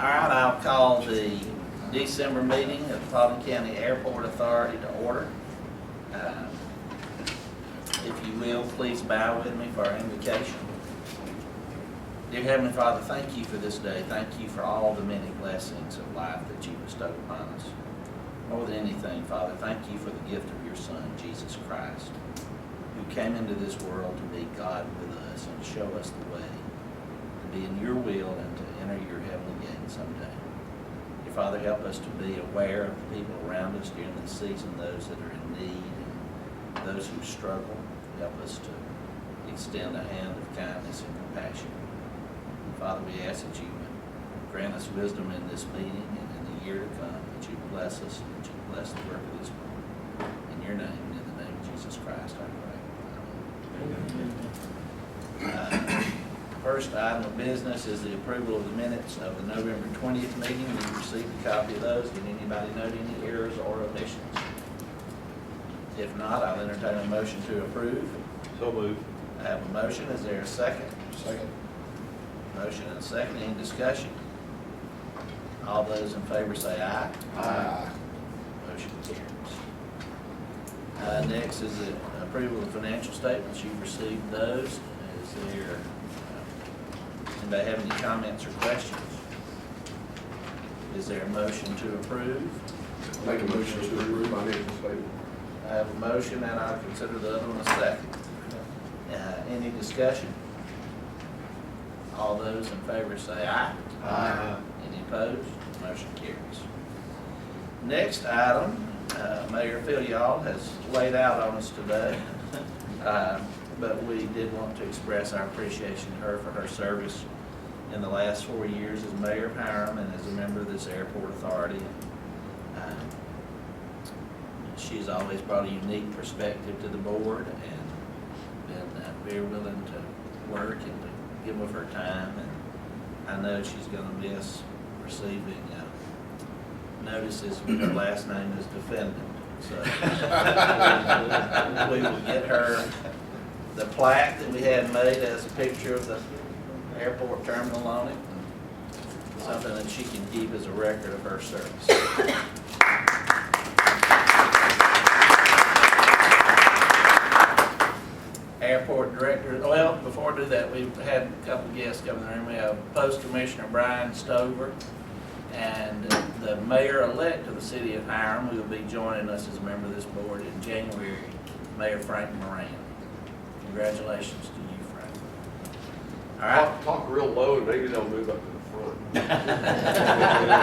All right, I'll call the December meeting of the Paulding County Airport Authority to order. If you will, please bow with me for our invocation. Dear Heavenly Father, thank you for this day. Thank you for all the many blessings of life that you bestowed upon us. More than anything, Father, thank you for the gift of your Son, Jesus Christ, who came into this world to be God with us and to show us the way to be in your will and to enter your heavenly gate someday. Dear Father, help us to be aware of the people around us during this season, those that are in need and those who struggle. Help us to extend a hand of kindness and compassion. And Father, we ask that you would grant us wisdom in this meeting and in the year to come, that you bless us and that you bless the work of this board. In your name, and in the name of Jesus Christ, I pray. Amen. First item of business is the approval of the minutes of the November 20th meeting. We received a copy of those. Did anybody note any errors or omissions? If not, I'll entertain a motion to approve. So moved. I have a motion. Is there a second? Second. Motion and a second. Any discussion? All those in favor say aye. Aye. Motion carries. Next is the approval of financial statements. You've received those. Is there anybody have any comments or questions? Is there a motion to approve? Make a motion to approve financial statement. I have a motion and I'll consider the other one a second. Any discussion? All those in favor say aye. Aye. Any opposed? Motion carries. Next item, Mayor Phil has laid out on us today, but we did want to express our appreciation to her for her service in the last 4 years as mayor of Hiram and as a member of this airport authority. She's always brought a unique perspective to the board and been very willing to work and to give of her time. And I know she's going to miss receiving notices when her last name is defendant. So we will get her the plaque that we had made as a picture of the airport terminal on it. Something that she can keep as a record of her service. Airport director, well, before I do that, we've had a couple of guests come in the room. We have Post Commissioner Brian Stover and the mayor-elect of the city of Hiram, who will be joining us as a member of this board in January, Mayor Frank Moran. Congratulations to you, Frank. All right. Talk real low and maybe they'll move up to the front.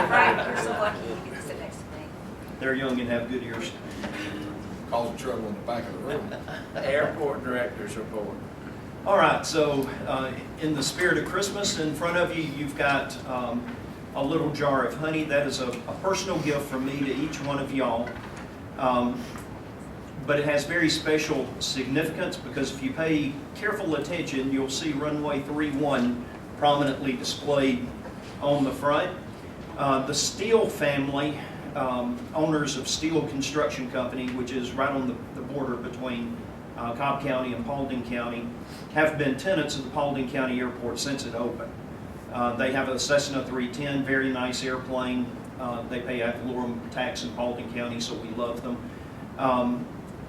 Right, you're so lucky you get to sit next to me. They're young and have good ears. Causing trouble in the back of the room. Airport director's report. All right, so in the spirit of Christmas, in front of you, you've got a little jar of honey. That is a personal gift from me to each one of y'all. But it has very special significance because if you pay careful attention, you'll see runway 31 prominently displayed on the front. The Steele family, owners of Steele Construction Company, which is right on the border between Cobb County and Paulding County, have been tenants of the Paulding County Airport since it opened. They have a Cessna 310, very nice airplane. They pay ad valorem tax in Paulding County, so we love them.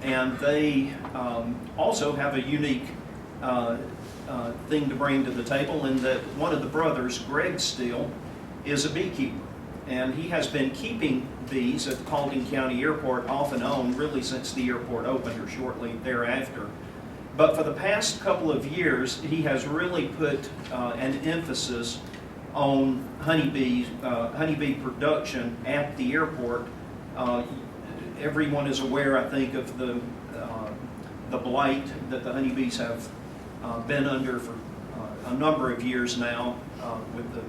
And they also have a unique thing to bring to the table in that one of the brothers, Greg Steele, is a beekeeper. And he has been keeping bees at the Paulding County Airport off and on really since the airport opened or shortly thereafter. But for the past couple of years, he has really put an emphasis on honeybee production at the airport. Everyone is aware, I think, of the blight that the honeybees have been under for a number of years now with the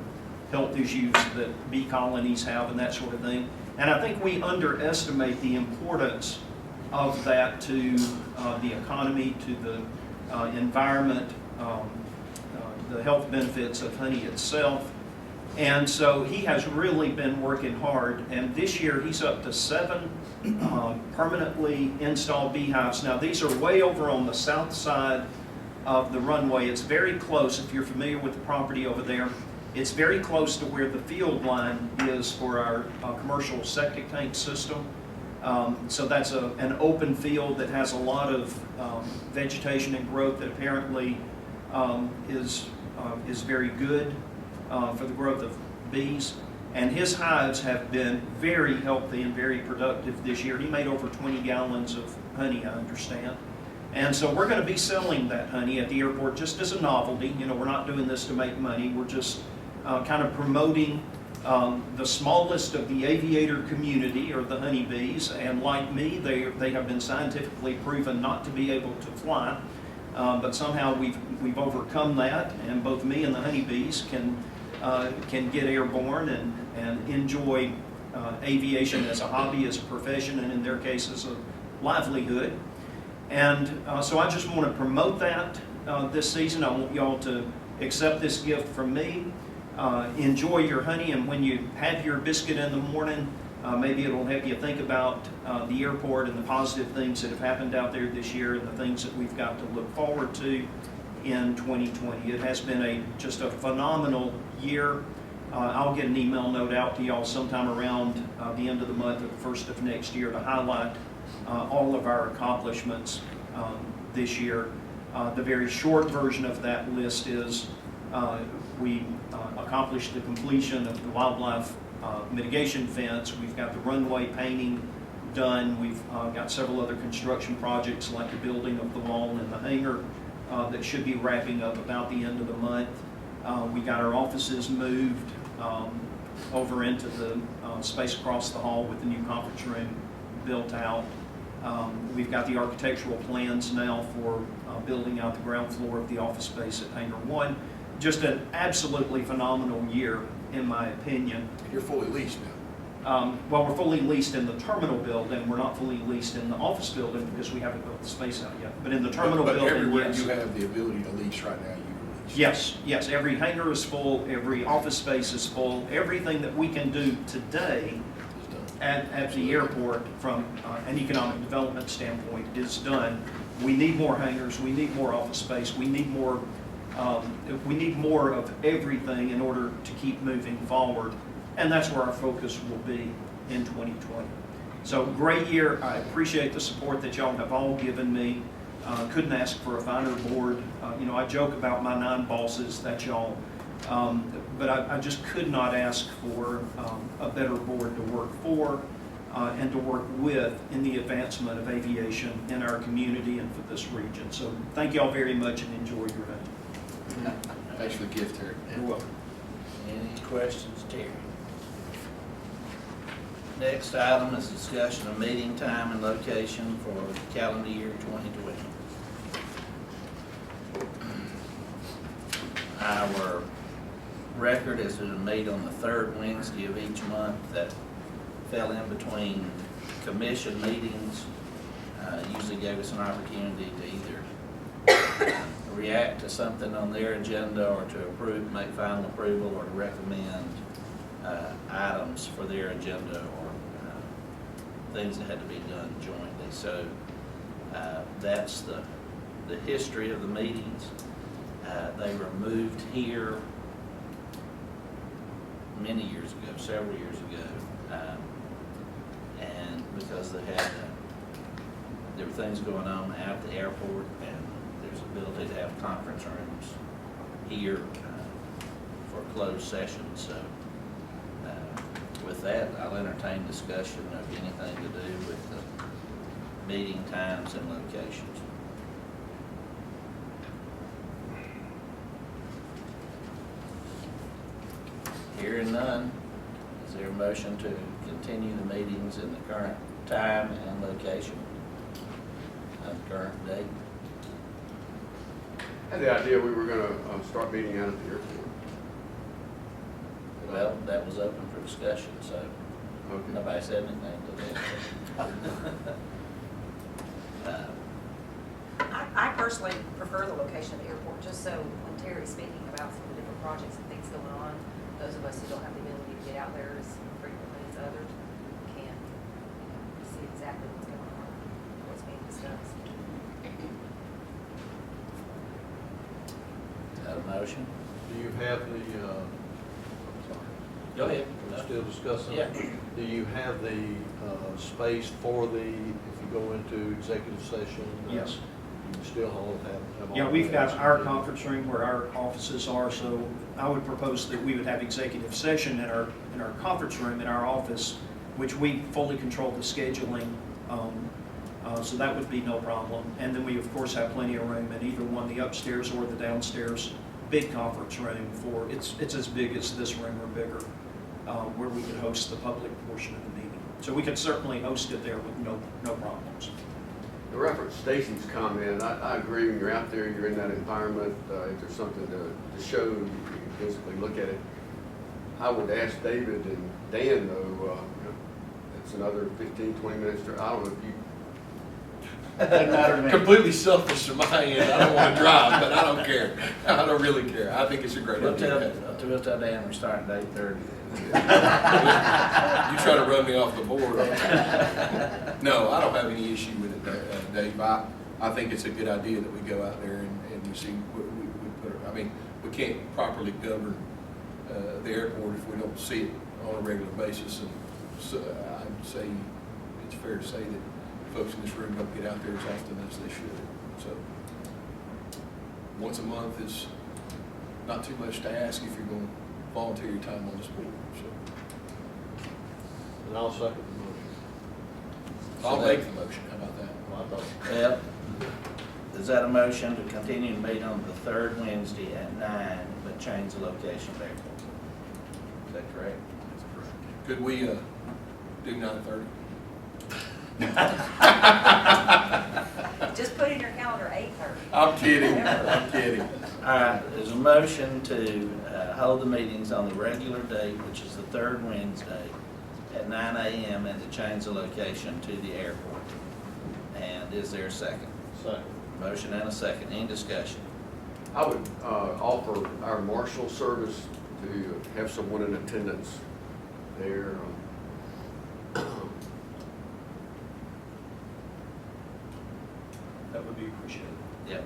health issues that bee colonies have and that sort of thing. And I think we underestimate the importance of that to the economy, to the environment, the health benefits of honey itself. And so he has really been working hard, and this year he's up to 7 permanently installed beehives. Now these are way over on the south side of the runway. It's very close if you're familiar with the property over there. It's very close to where the field line is for our commercial septic tank system. So that's an open field that has a lot of vegetation and growth that apparently is very good for the growth of bees. And his hives have been very healthy and very productive this year. He made over 20 gallons of honey, I understand. And so we're going to be selling that honey at the airport just as a novelty. You know, we're not doing this to make money. We're just kind of promoting the smallest of the aviator community, or the honeybees. And like me, they have been scientifically proven not to be able to fly. But somehow we've overcome that, and both me and the honeybees can get airborne and enjoy aviation as a hobby, as a profession, and in their case as a livelihood. And so I just want to promote that this season. I want y'all to accept this gift from me. Enjoy your honey, and when you have your biscuit in the morning, maybe it'll help you think about the airport and the positive things that have happened out there this year, and the things that we've got to look forward to in 2020. It has been just a phenomenal year. I'll get an email note out to y'all sometime around the end of the month or the first of next year to highlight all of our accomplishments this year. The very short version of that list is we accomplished the completion of the wildlife mitigation fence. We've got the runway painting done. We've got several other construction projects like the building of the wall and the hangar that should be wrapping up about the end of the month. We got our offices moved over into the space across the hall with the new conference room built out. We've got the architectural plans now for building out the ground floor of the office space at Hangar 1. Just an absolutely phenomenal year, in my opinion. You're fully leased now. Well, we're fully leased in the terminal building. We're not fully leased in the office building because we haven't built the space out yet. But in the terminal But building, everywhere yes. you have the ability to lease right now, you lease. Yes. Every hangar is full. Every office space is full. Everything that we can do today It's done. at the airport from an economic development standpoint is done. We need more hangars. We need more office space. We need more of everything in order to keep moving forward, and that's where our focus will be in 2020. So great year. I appreciate the support that y'all have all given me. Couldn't ask for a finer board. I joke about my 9 bosses, that's y'all, but I just could not ask for a better board to work for and to work with in the advancement of aviation in our community and for this region. So thank y'all very much, and enjoy your night. Thanks for the gift, Terry. You're welcome. Any questions, Terry? Next item is discussion of meeting time and location for calendar year 2020. Our record is to meet on the 3rd Wednesday of each month. That fell in between commission meetings. Usually gave us an opportunity to either react to something on their agenda, or to approve, make final approval, or to recommend items for their agenda, or things that had to be done jointly. So that's the history of the meetings. They were moved here many years ago, several years ago, and because there were things going on at the airport, and there's ability to have conference rooms here for closed sessions. So with that, I'll entertain discussion of anything to do with the meeting times and locations. Hearing none, is there a motion to continue the meetings in the current time and location of the current date? I had the idea we were gonna start meeting out at the airport. Well, that was open for discussion, so Okay. nobody said anything to that. I personally prefer the location of the airport, just so when Terry's speaking about some of the different projects and things going on, those of us who don't have the ability to get out there as frequently as others can see exactly what's going on, what's being discussed. Got a motion? Do you have the Go ahead. We're still discussing. Yeah. Do you have the space for the, if you go into executive session? Yes. You still have all Yeah, we've got that? our conference room where our offices are, so I would propose that we would have executive session in our conference room in our office, which we fully control the scheduling, so that would be no problem. And then we, of course, have plenty of room in either one, the upstairs or the downstairs big conference room for, it's as big as this room or bigger, where we could host the public portion of the meeting. So we could certainly host it there with no problems. The reference Stacy's comment, I agree, when you're out there, you're in that environment, if there's something to show, you can physically look at it. I would ask David and Dan though, it's another 15, 20 minutes, I don't know if you, Doesn't matter to me. Completely selfish from my end. I don't want to drive, but I don't care. I don't really care. I think it's a great We'll idea. tell Dan we're starting at 8:30. You try to run me off the board. No, I don't have any issue with it, Dave. I think it's a good idea that we go out there and we see, we put, I mean, we can't properly govern the airport if we don't see it on a regular basis. And so I'd say, it's fair to say that folks in this room don't get out there as often as they should. So once a month is not too much to ask if you're going to volunteer your time on this board. So And I'll second the motion. I'll make the motion. How about that? Well, I thought- Well, is that a motion to continue the meeting on the third Wednesday at 9, but change the location of the airport? Is that correct? Could we do 9:30? Just put in your calendar 8:30. I'm kidding. I'm kidding. All right, there's a motion to hold the meetings on the regular date, which is the third Wednesday, at 9 a.m. and to change the location to the airport. And is there a second? Second. Motion and a second. Any discussion? I would offer our marshal service to have someone in attendance there. That would be appreciated. Yep.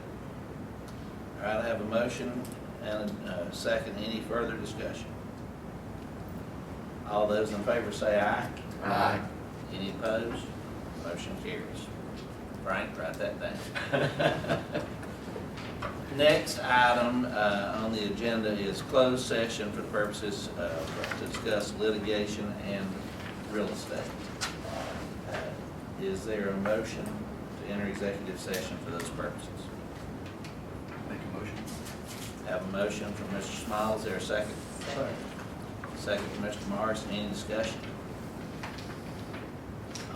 All right, I have a motion and a second. Any further discussion? All those in favor say aye. Aye. Any opposed? Motion carries. Frank, write that down. Next item on the agenda is closed session for the purposes to discuss litigation and real estate. Is there a motion to enter executive session for those purposes? Make a motion. Have a motion from Mr. Smiles. Is there a second? Second from Mr. Morrison. Any discussion?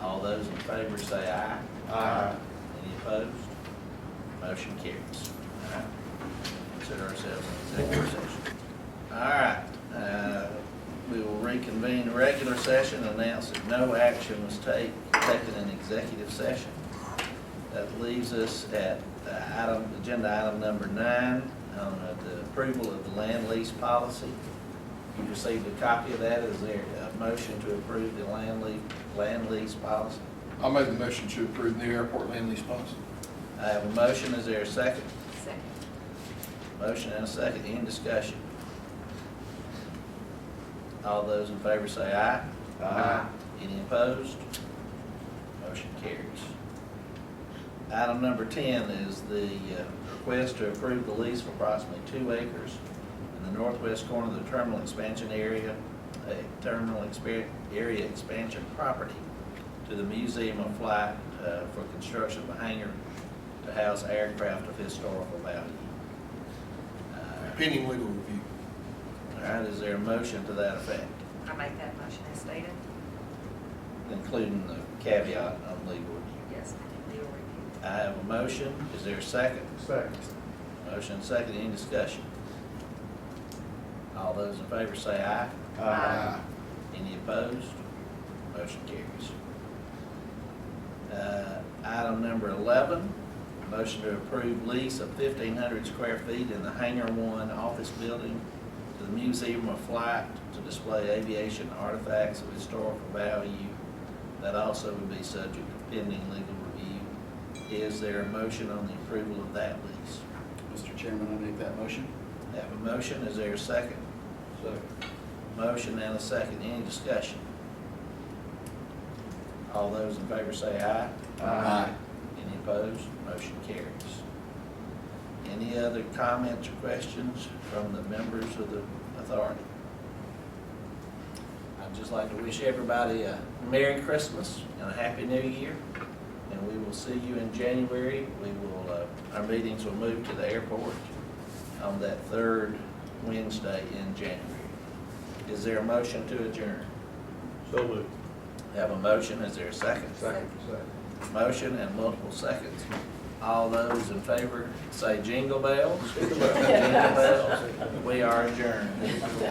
All those in favor say aye. Aye. Any opposed? Motion carries. All right. Consider ourselves in executive session. All right. We will reconvene the regular session and announce that no action was taken in executive session. That leaves us at agenda item number 9, on the approval of the land lease policy. You received a copy of that. Is there a motion to approve the land lease policy? I'll make the motion to approve the new airport land lease policy. I have a motion. Is there a second? Second. Motion and a second. Any discussion? All those in favor say aye. Aye. Any opposed? Motion carries. Item number 10 is the request to approve the lease for approximately 2 acres in the northwest corner of the terminal expansion area, area expansion property to the Museum of Flight for construction of a hangar to house aircraft of historical value. Pending legal review. All right, is there a motion to that effect, I make that motion as stated. including the caveat on legal review? Yes, legal review. I have a motion. Is there a second? Second. Motion second. Any discussion? All those in favor say aye. Aye. Any opposed? Motion carries. Item number 11, motion to approve lease of 1,500 square feet in the Hangar 1 office building to the Museum of Flight to display aviation artifacts of historical value. That also would be subject to pending legal review. Is there a motion on the approval of that lease? Mr. Chairman, I make that motion. Have a motion. Is there a second? Second. Motion and a second. Any discussion? All those in favor say aye. Aye. Any opposed? Motion carries. Any other comments or questions from the members of the authority? I'd just like to wish everybody a Merry Christmas and a Happy New Year. And we will see you in January. We will, our meetings will move to the airport on that third Wednesday in January. Is there a motion to adjourn? So moved. Have a motion. Is there a second? Second. Motion and multiple seconds. All those in favor say jingle bells. Jingle bells. Jingle bells. We are adjourned.